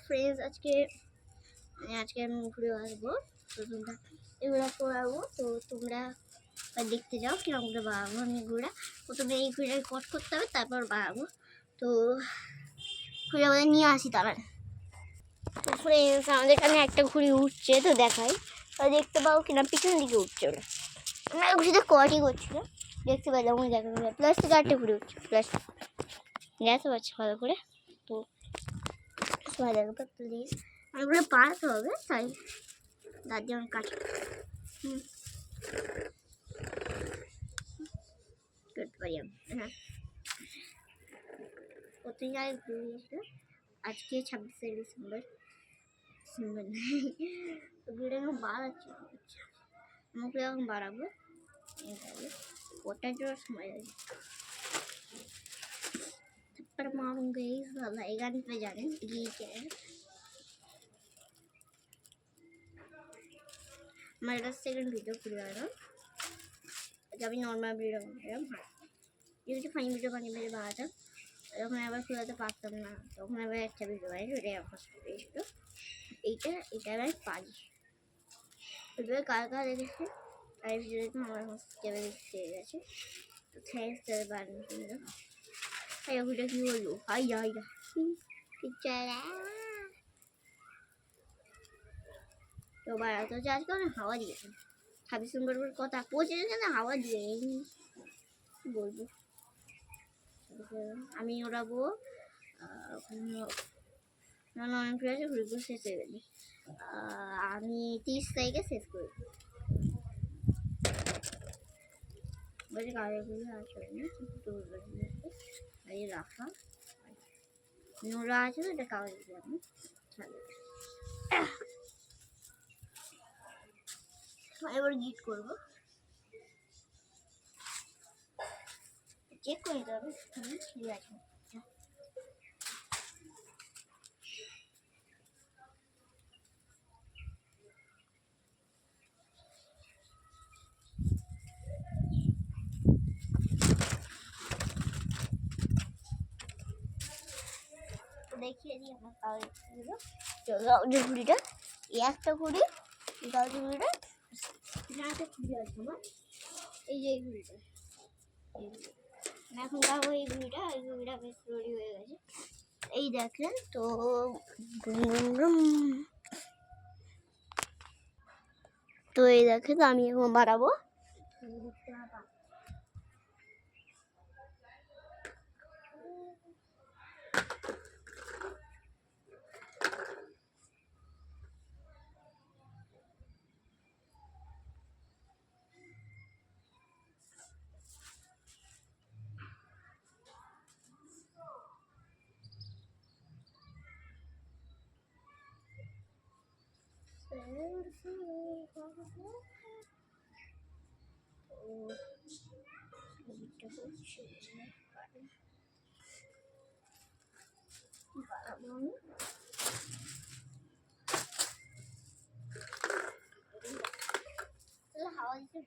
Friends আজকে আমি ঘুরে আসবো, তো তোমরা এগুলো করাবো, তো তোমরা দেখতে যাও কিরকম করে বানাবো আমি ঘুরা। প্রথমে এই ঘুড়িটাকে কট করতে হবে, তারপর বানাবো। তো ঘুরে আমাদের নিয়ে আসি তারা। তো ফ্রেন্ডস আমাদের এখানে একটা ঘুড়ি উঠছে, তো দেখাই দেখতে পাও কিনা, পিছনের দিকে উঠছে ওরা। আমরা ঘুড়িতে কটই করছিল, দেখতে পেলাম ওই দেখা করে প্লাস্টিক আটটা ঘুরে উঠছে, প্লাস্টিক দেখতে পাচ্ছি ভালো করে। তো ভালো করে প্লিজ আমাগুলো পাঠাতে হবে, তাই তার জন্য কাজ করতে পারি আমি। হ্যাঁ, প্রতিদিন আগে ঘুরে গেছিলো, আজকে 26শে ডিসেম্বর। ভিডিও এখন বাড়াচ্ছি, আমাকে এখন বাড়াবো, ওটার জন্য সময় লাগে। पर मारूंगा ही साला एक गाड़ी पे जाने ये क्या है। हमारे 10 सेकंड वीडियो खुल रहा है, जब भी नॉर्मल वीडियो बन रहा है। हाँ, ये जो फाइन वीडियो बनी मेरे बाहर है, तो मैं আবার খুলতে পারতাম না, তখন আবার একটা ভিডিও বানাই, ওটাই আমার সাথে এসেছিল। এটা আমি পারি, ভিডিও কার কার দেখেছে আর ভিডিও দেখে আমার সাবস্ক্রাইবার পেয়ে গেছে, তো থ্যাঙ্কস তাদের বানানোর জন্য। এই ভিডিও কি বলবো, হাই হাই পিকচার তো বাড়াতে হচ্ছে। আজকে অনেক হাওয়া দিয়েছে, 26 ডিসেম্বরের কথা পৌঁছে গেছে না, হাওয়া দিয়ে কি বলবো। আমি ওড়াবো, অনেক আছে ঘুরবো, শেষ হয়ে গেলি আমি 30 তারিখে শেষ করি বলছি। কাগজগুলো আসবে না, কিন্তু রাখা নোংরা আছে, তো এটা কাগজগুলো আমি এবার গিট করবো, চেক করে দিতে হবে ঠিক আছে। দেখিয়ে দিই আমার কাগজগুলো। কাগজের ঘুড়িটা, এই একটা ঘুড়ি, এই কাগজের ঘুড়িটা, একটা ঘুড়ি আছে আমার, এই যে এই ঘুড়িটা, এখন খাবো এই ঘুড়িটা বেশ রেডি হয়ে গেছে, এই দেখেন। তো তো এই দেখেন আমি এখন বাড়াবো। হাওয়া দিতে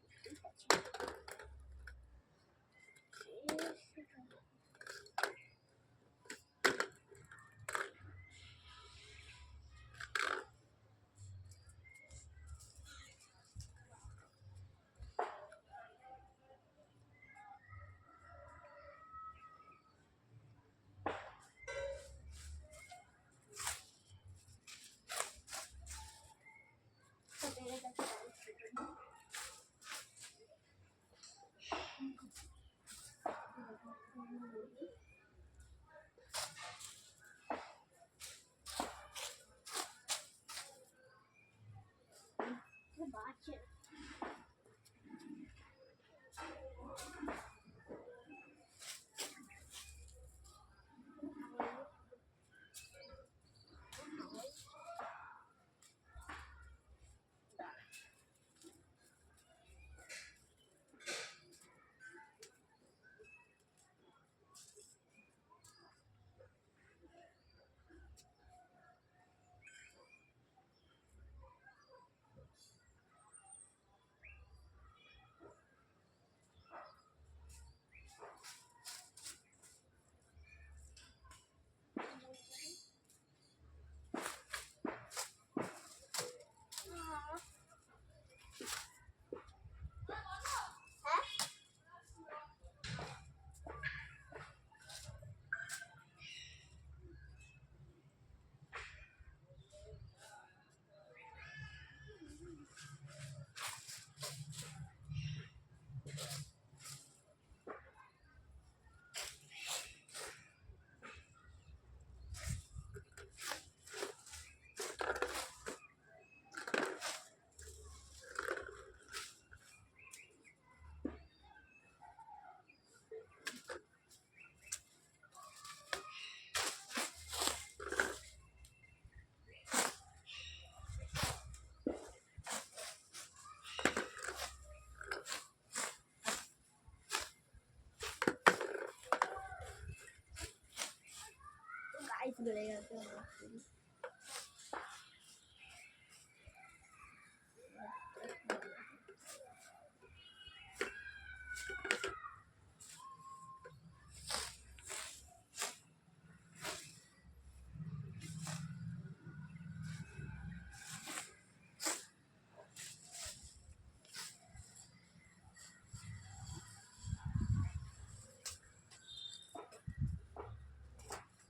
বাঁচে।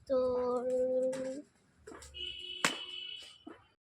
তো